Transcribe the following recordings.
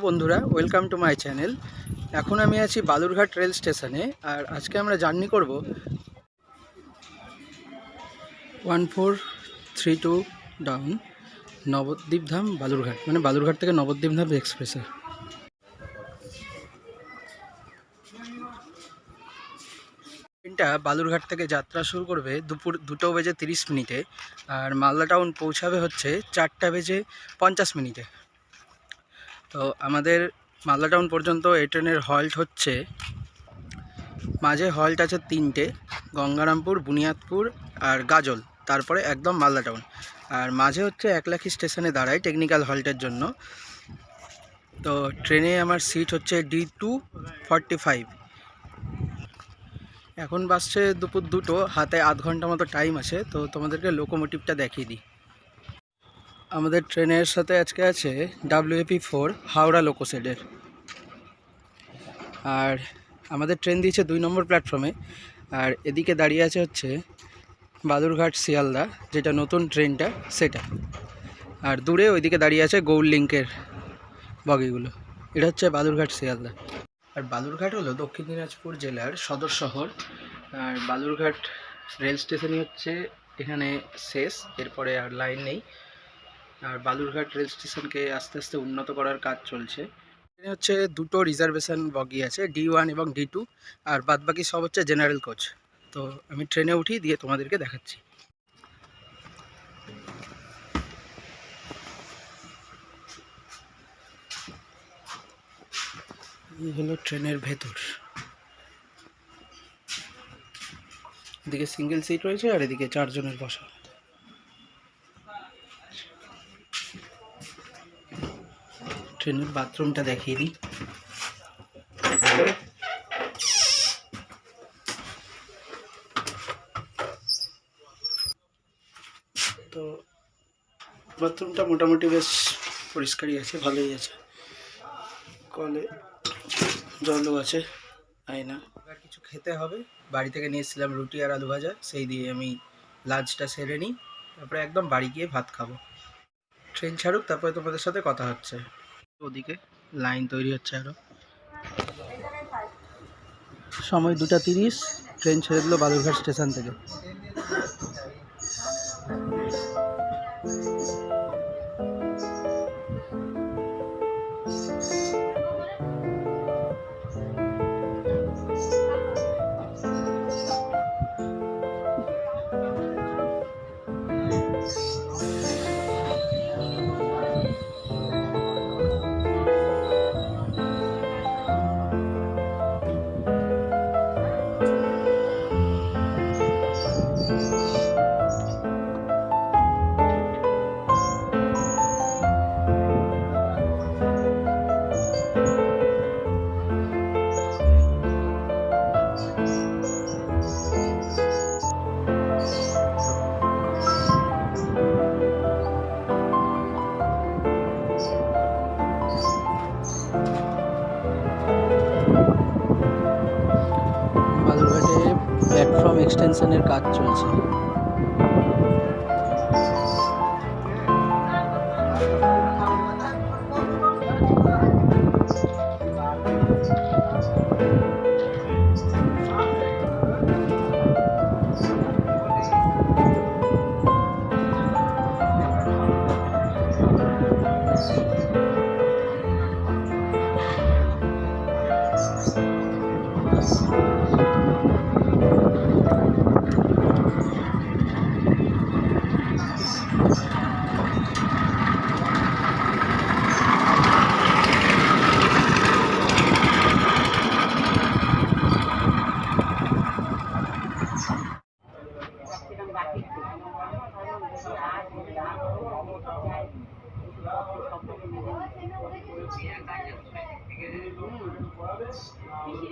বন্ধুরা, welcome to my channel. এখন আমি আছি বালুরঘাট রেল স্টেশনে, আর আজকে আমরা জার্নি করব 1432 ডাউন নবদ্বীপধাম বালুরঘাট, মানে বালুরঘাট থেকে নবদ্বীপধাম এক্সপ্রেসে। ট্রেনটা বালুরঘাট থেকে যাত্রা শুরু করবে দুপুর 2:30 আর মালদা টাউন পৌঁছাবে হচ্ছে 4:50 তো আমাদের মালদা টাউন পর্যন্ত এই ট্রেনের হল্ট হচ্ছে, মাঝে হল্ট আছে 3টে, গঙ্গারামপুর, বুনিয়াদপুর আর গাজল, তারপরে একদম মালদা টাউন। আর মাঝে হচ্ছে একলাখি স্টেশনে দাঁড়ায় টেকনিক্যাল হল্টের জন্য। তো ট্রেনে আমার সিট হচ্ছে D245। এখন বাসছে দুপুর 2, হাতে আধ ঘন্টা মতো টাইম আছে। তো তোমাদেরকে লোকোমোটিভটা দেখিয়ে দিই। আমাদের ট্রেনের সাথে আজকে আছে WAP4 হাওড়া লোকোশেডের। আর আমাদের ট্রেন দিয়েছে 2 নম্বর প্ল্যাটফর্মে, আর এদিকে দাঁড়িয়ে আছে হচ্ছে বালুরঘাট শিয়ালদা, যেটা নতুন ট্রেনটা সেটা। আর দূরে ওইদিকে দাঁড়িয়ে আছে গৌড় লিঙ্কের বগিগুলো। এটা হচ্ছে বালুরঘাট শিয়ালদা। আর বালুরঘাট হলো দক্ষিণ দিনাজপুর জেলার সদর শহর। আর বালুরঘাট রেল স্টেশনই হচ্ছে এখানে শেষ, এরপরে আর লাইন নেই। আর বালুরঘাট রেল স্টেশনকে আস্তে আস্তে উন্নত করার কাজ চলছে। এখানে হচ্ছে 2টো রিজার্ভেশন বগি আছে, D1 এবং D2, আর বাদবাকি সব হচ্ছে জেনারেল কোচ। তো আমি ট্রেনে উঠি, দিয়ে তোমাদেরকে দেখাচ্ছি। এই হলো ট্রেনের ভেতর। এদিকে সিঙ্গেল সিট রয়েছে, আর এদিকে 4 জনের বসা। ট্রেনের বাথরুমটা দেখিয়ে দিই। তো বাথরুমটা মোটামুটি বেশ পরিষ্কারই আছে, ভালোই আছে। কলে জলও আছে, আয়না। আর কিছু খেতে হবে, বাড়ি থেকে নিয়ে এসেছিলাম রুটি আর আলু ভাজা, সেই দিয়ে আমি লাঞ্চটা সেরে নিই, তারপরে একদম বাড়ি গিয়ে ভাত খাবো। ট্রেন ছাড়ুক, তারপরে তোমাদের সাথে কথা হচ্ছে। ওদিকে লাইন তৈরি হচ্ছে আরও। সময় 2:30, ট্রেন ছেড়ে দিল বালুরঘাট স্টেশন থেকে। বালুরঘাটে প্ল্যাটফর্ম এক্সটেনশনের কাজ চলছে।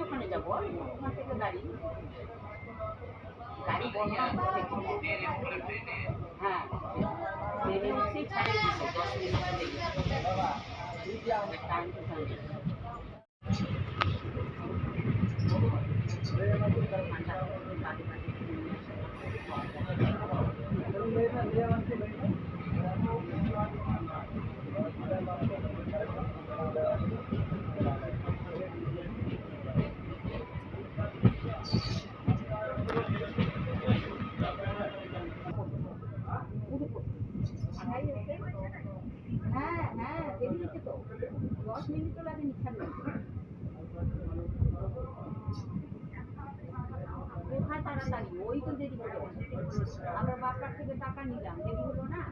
ওখানে যাবো, ওখান থেকে গাড়ি বন্ধ। হ্যাঁ, ট্রেনে বসেই ছাড়ে দিচ্ছে 10 মিনিট লেগে টাইম টু টাইম। তাড়াতাড়ি ওই তো দেরি করে আমরা বাপকার থেকে টাকা নিলাম দেরি হলো না।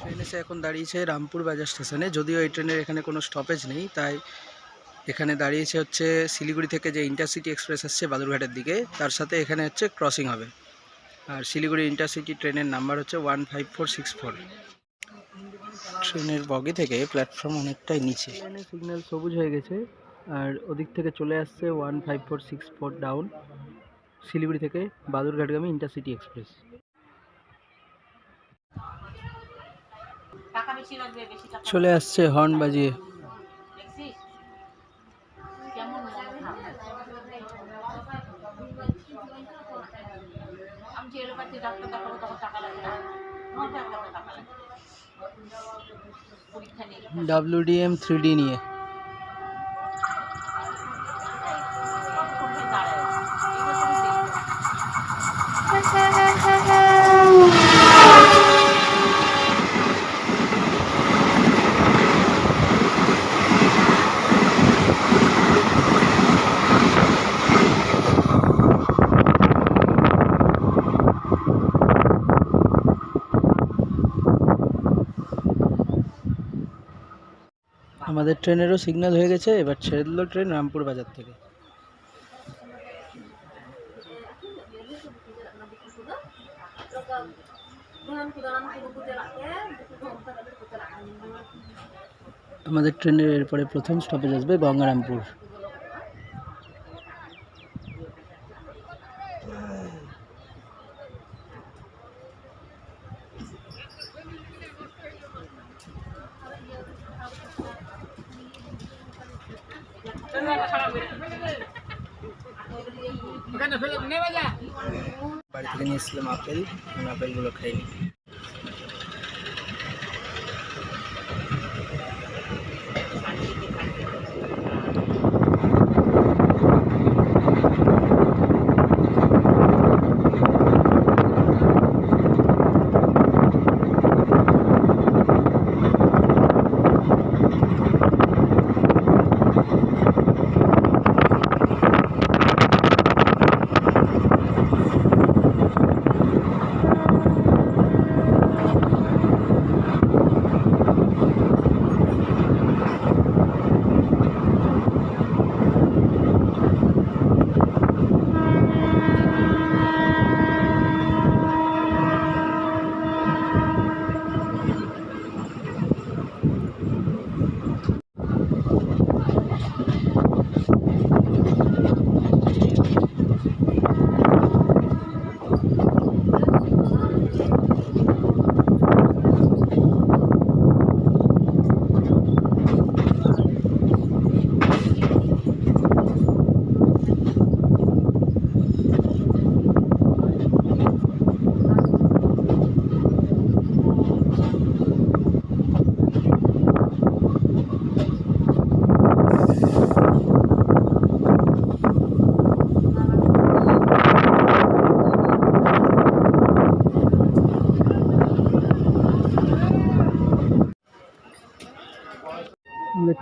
ট্রেন এসে এখন দাঁড়িয়েছে রামপুর বাজার স্টেশনে। যদিও এই ট্রেনের এখানে কোনো স্টপেজ নেই, তাই এখানে দাঁড়িয়েছে হচ্ছে শিলিগুড়ি থেকে যে ইন্টারসিটি এক্সপ্রেস আসছে বালুরঘাটের দিকে, তার সাথে এখানে হচ্ছে ক্রসিং হবে। আর শিলিগুড়ি ইন্টারসিটি ট্রেনের নাম্বার হচ্ছে 15464। ট্রেনের বগি থেকে প্ল্যাটফর্ম অনেকটাই নিচে। ট্রেনের সিগন্যাল সবুজ হয়ে গেছে, আর ওদিক থেকে চলে আসছে 15464 ডাউন, শিলিগুড়ি থেকে বালুরঘাটগামী ইন্টারসিটি এক্সপ্রেস। চলে আসছে হর্ন বাজিয়ে। WDM 3D নিয়ে আমাদের ট্রেনেরও সিগন্যাল হয়ে গেছে। এবার ছেড়ে দিল ট্রেন রামপুর বাজার থেকে। আমাদের ট্রেনের এরপরে প্রথম স্টপেজ আসবে গঙ্গারামপুর। বাড়ি থেকে নিয়ে এসেছিলাম আপেল, আপেলগুলো খাইনি।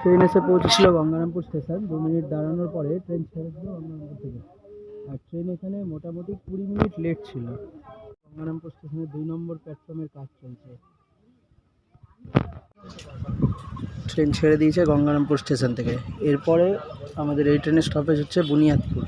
ট্রেন এসে পৌঁছেছিল গঙ্গারামপুর স্টেশন। 2 মিনিট দাঁড়ানোর পরে ট্রেন ছেড়ে দিল গঙ্গারামপুর থেকে। আর ট্রেন এখানে মোটামুটি 20 মিনিট লেট ছিল। গঙ্গারামপুর স্টেশনের 2 নম্বর প্ল্যাটফর্মের কাজ চলছে। ট্রেন ছেড়ে দিয়েছে গঙ্গারামপুর স্টেশন থেকে। এরপরে আমাদের এই ট্রেনের স্টপেজ হচ্ছে বুনিয়াদপুর।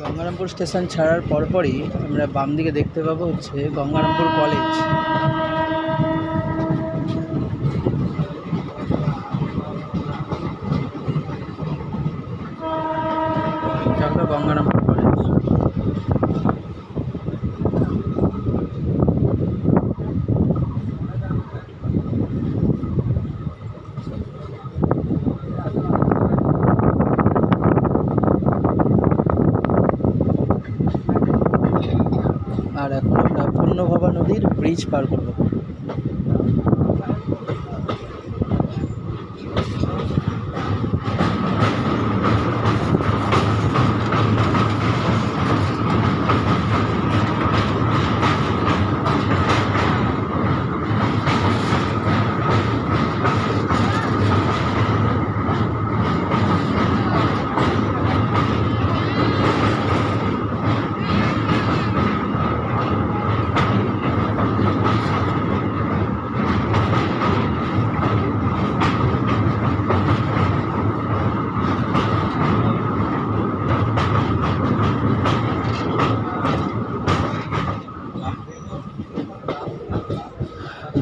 গঙ্গারামপুর স্টেশন ছাড়ার পরপরই আমরা বাম দিকে দেখতে পাবো হচ্ছে গঙ্গারামপুর কলেজ। এটা হলো গঙ্গারামপুর কলেজ। আর এখন আমরা পূর্ণভবা নদীর ব্রিজ পার করব।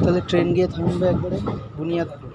তাহলে ট্রেন গিয়ে থামবে একবারে বুনিয়াদপুর।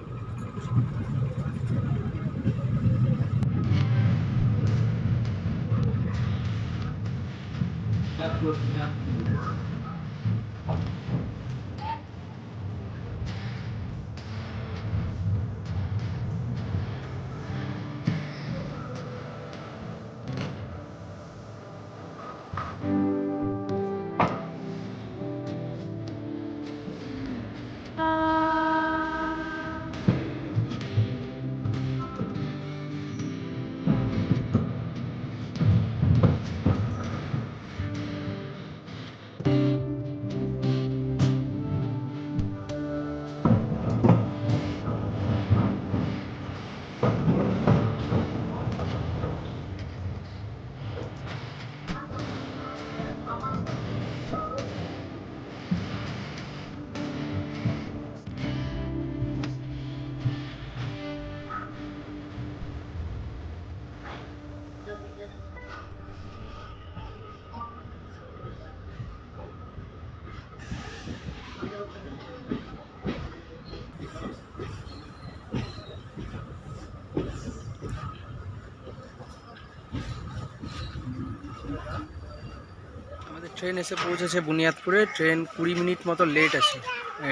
আমাদের ট্রেন এসে পৌঁছেছে বুনিয়াদপুরে। ট্রেন 20 মিনিট মতো লেট আছে।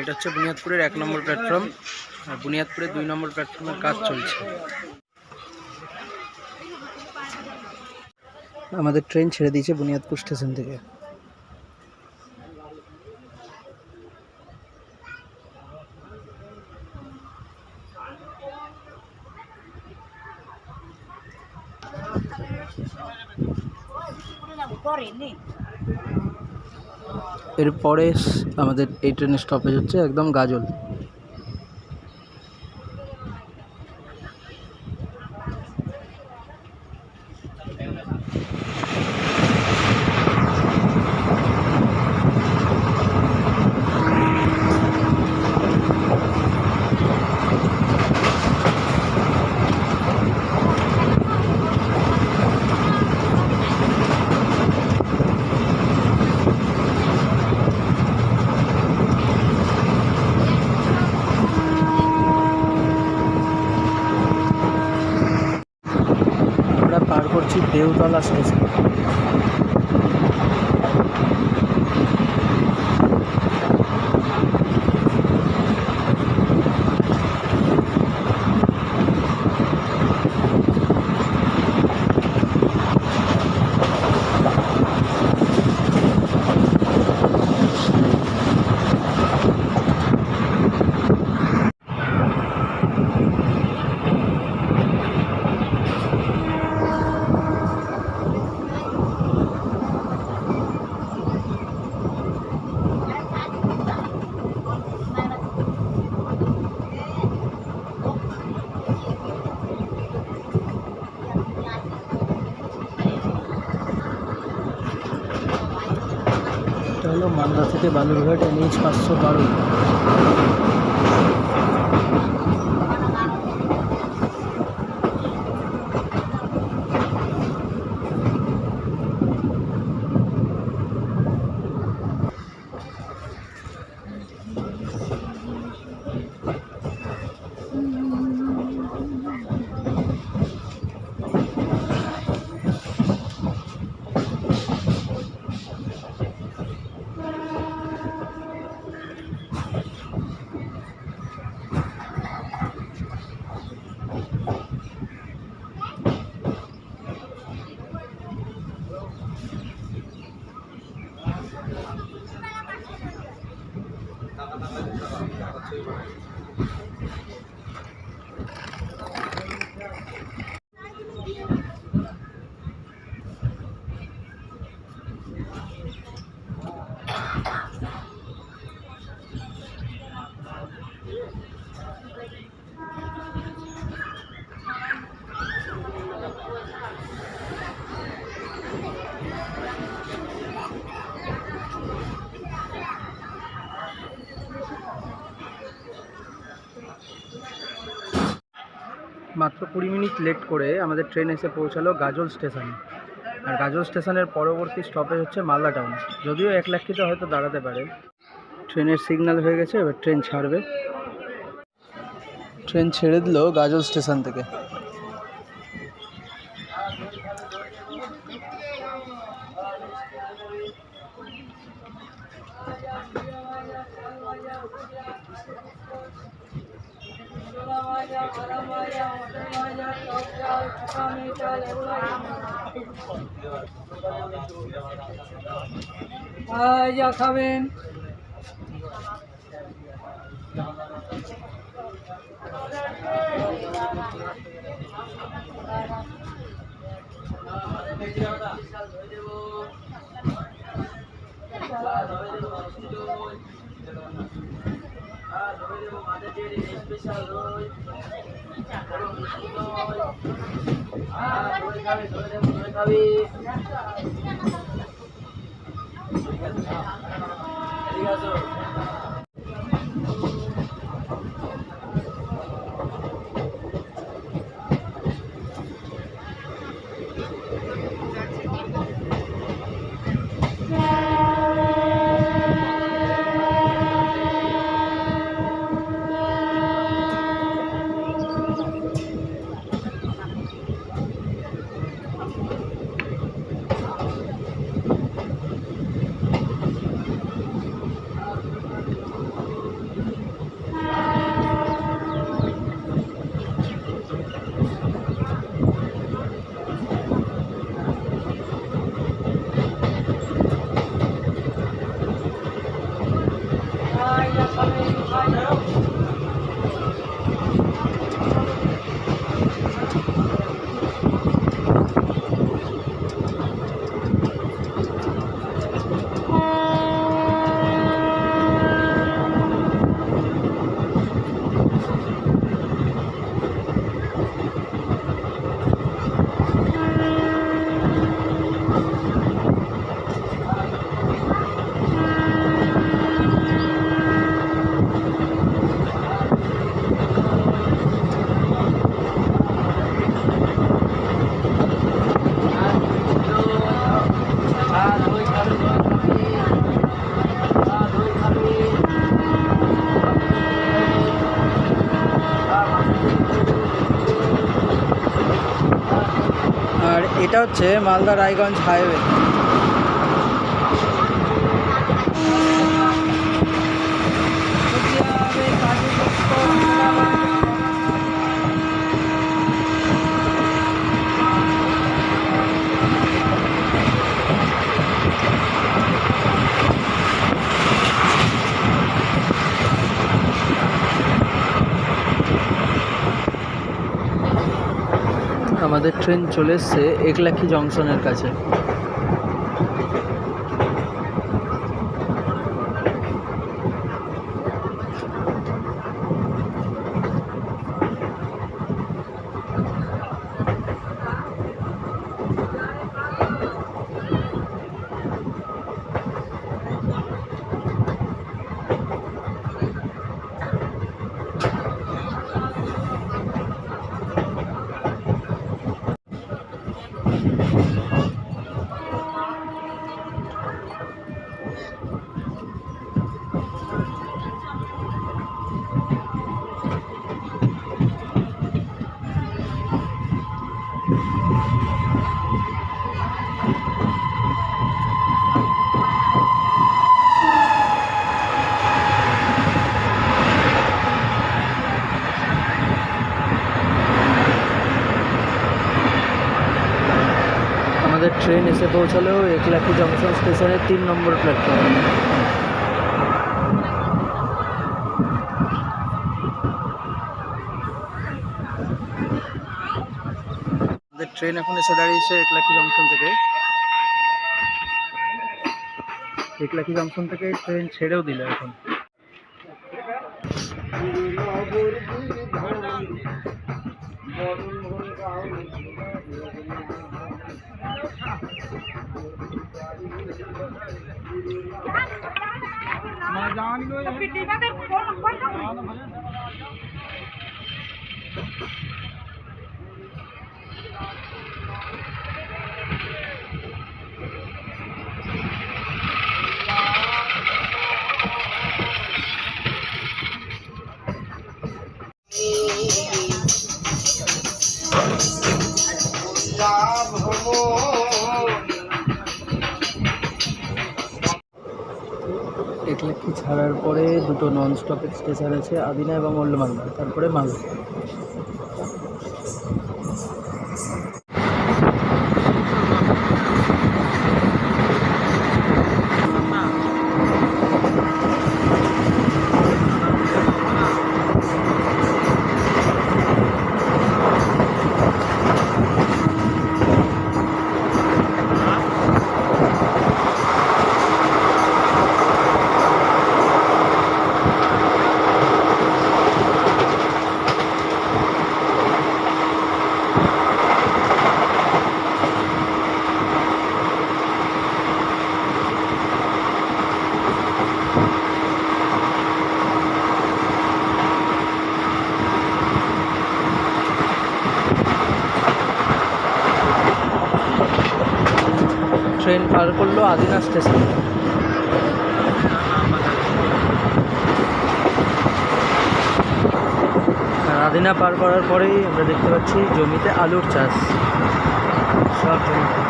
এটা হচ্ছে বুনিয়াদপুরের 1 নম্বর প্ল্যাটফর্ম। আর বুনিয়াদপুরের 2 নম্বর প্ল্যাটফর্মের কাজ চলছে। আমাদের ট্রেন ছেড়ে দিয়েছে বুনিয়াদপুর স্টেশন থেকে। এরপরে আমাদের এই ট্রেনের স্টপেজ হচ্ছে একদম গাজল। আমরা পার করছি দেউতলা স্টেশন। মালদা থেকে বালুরঘাট NH 512। মাত্র 20 মিনিট লেট করে আমাদের ট্রেন এসে পৌঁছালো গাজল স্টেশনে। আর গাজল স্টেশনের পরবর্তী স্টপেজ হচ্ছে মালদা টাউন। যদিও একলাক্ষিতে হয়তো দাঁড়াতে পারে। ট্রেনের সিগন্যাল হয়ে গেছে, এবার ট্রেন ছাড়বে। ট্রেন ছেড়ে দিল গাজল স্টেশন থেকে। যা খাবেন আর এটা হচ্ছে মালদা রায়গঞ্জ হাইওয়ে। আমাদের ট্রেন চলে এসছে একলাক্ষী জংশনের কাছে। ট্রেন এসে পৌঁছালো একলাখি জংশন স্টেশনের 3 নম্বর প্ল্যাটফর্মে। আমাদের ট্রেন এখন এসে দাঁড়িয়েছে একলাখি জংশন থেকে। একলাখি জংশন থেকে ট্রেন ছেড়েও দিল এখন। একলাখি ছাড়ার পরে দুটো নন স্টপেজ স্টেশন আছে, আদিনা এবং ওল্ড মালদা, তারপরে মালদা। ট্রেন পার করলো আদিনা স্টেশন। আর আদিনা পার করার পরেই আমরা দেখতে পাচ্ছি জমিতে আলুর চাষ, সব জমিতে।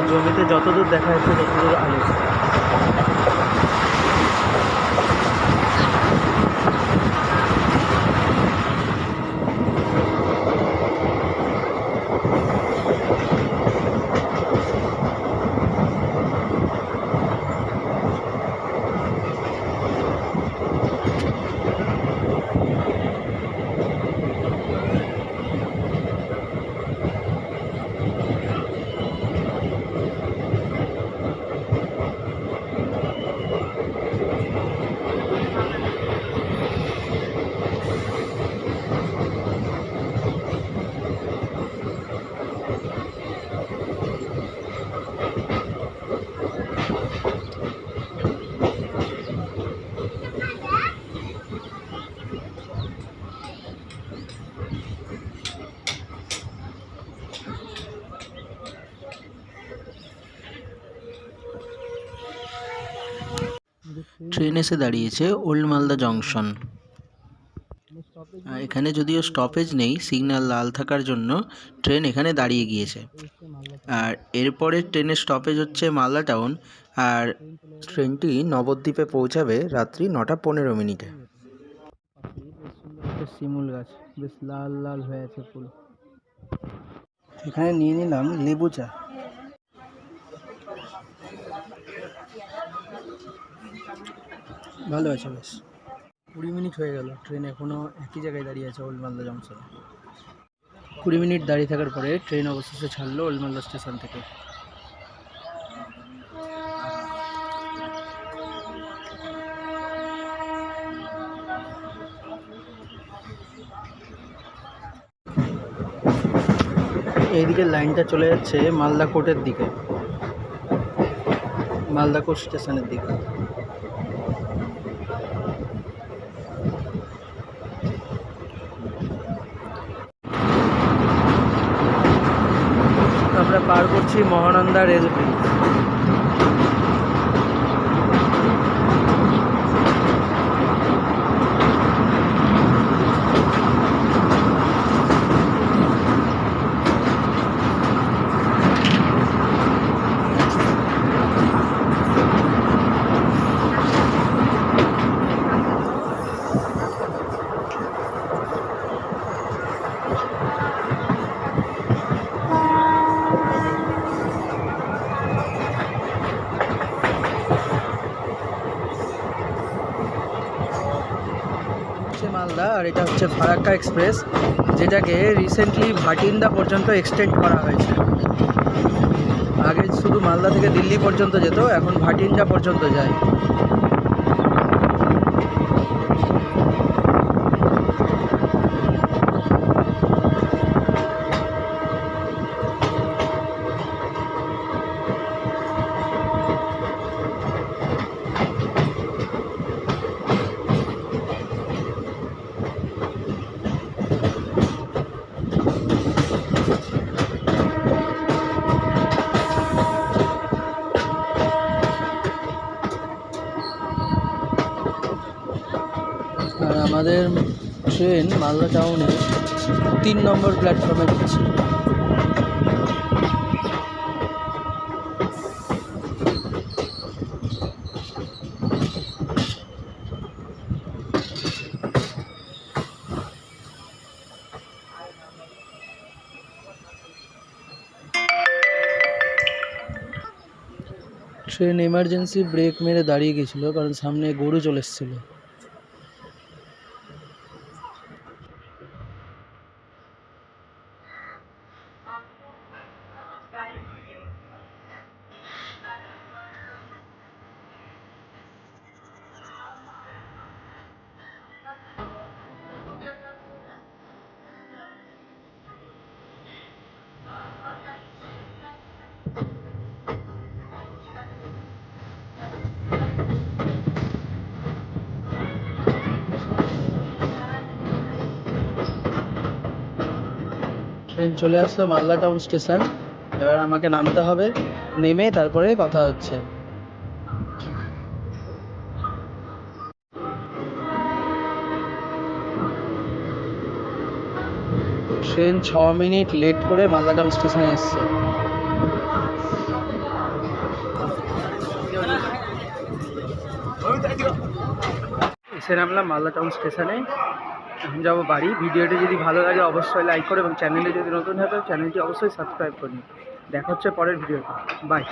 জমিতে যতদূর দেখা যাচ্ছে ততদূর আলু। ট্রেন এসে দাঁড়িয়েছে ওল্ড মালদা জংশন। এখানে যদিও স্টপেজ নেই, সিগন্যাল লাল থাকার জন্য ট্রেন এখানে দাঁড়িয়ে গিয়েছে। আর এরপরে ট্রেনের স্টপেজ হচ্ছে মালদা টাউন। আর ট্রেনটি নবদ্বীপে পৌঁছাবে রাত্রি 9:15। শিমুল গাছ বেশ লাল লাল হয়ে আছে ফুল। এখানে নিয়ে নিলাম লেবু চা। ভালো আছে বেশ। 20 মিনিট হয়ে গেল, ট্রেন এখনও একই জায়গায় দাঁড়িয়ে আছে ওল্ড মালদা জংশনে। 20 মিনিট দাঁড়িয়ে থাকার পরে ট্রেন অবশেষে ছাড়লো ওল্ড মালদা স্টেশন থেকে। এইদিকে লাইনটা চলে যাচ্ছে মালদা কোর্টের দিকে, মালদা কোর্ট স্টেশনের দিকে। আমরা পার করছি মহানন্দা রেল ব্রিজ। মালদা, আর এটা হচ্ছে ফারাক্কা এক্সপ্রেস, যেটাকে রিসেন্টলি ভাটিন্ডা পর্যন্ত এক্সটেন্ড করা হয়েছে। আগে শুধু মালদা থেকে দিল্লি পর্যন্ত যেত, এখন ভাটিন্ডা পর্যন্ত যায়। আর আমাদের ট্রেন মালদা টাউনে 3 নম্বর প্ল্যাটফর্মে ঢুকছে। ট্রেন এমার্জেন্সি ব্রেক মেরে দাঁড়িয়ে গেছিল, কারণ সামনে গরু চলে এসেছিল। ট্রেন চলে আসলো মালদা টাউন স্টেশন। এবার আমাকে নামতে হবে, নেমে তারপরে কথা হচ্ছে। ট্রেন 6 মিনিট লেট করে মালদা টাউন স্টেশনে এসছে। এসে নামলাম মালদা টাউন স্টেশনে। এখন যাবো বাড়ি। ভিডিওটি যদি ভালো লাগে অবশ্যই লাইক করো, এবং চ্যানেলে যদি নতুন হয় চ্যানেলটি অবশ্যই সাবস্ক্রাইব করুন। দেখা হচ্ছে পরের ভিডিওতে। বাই।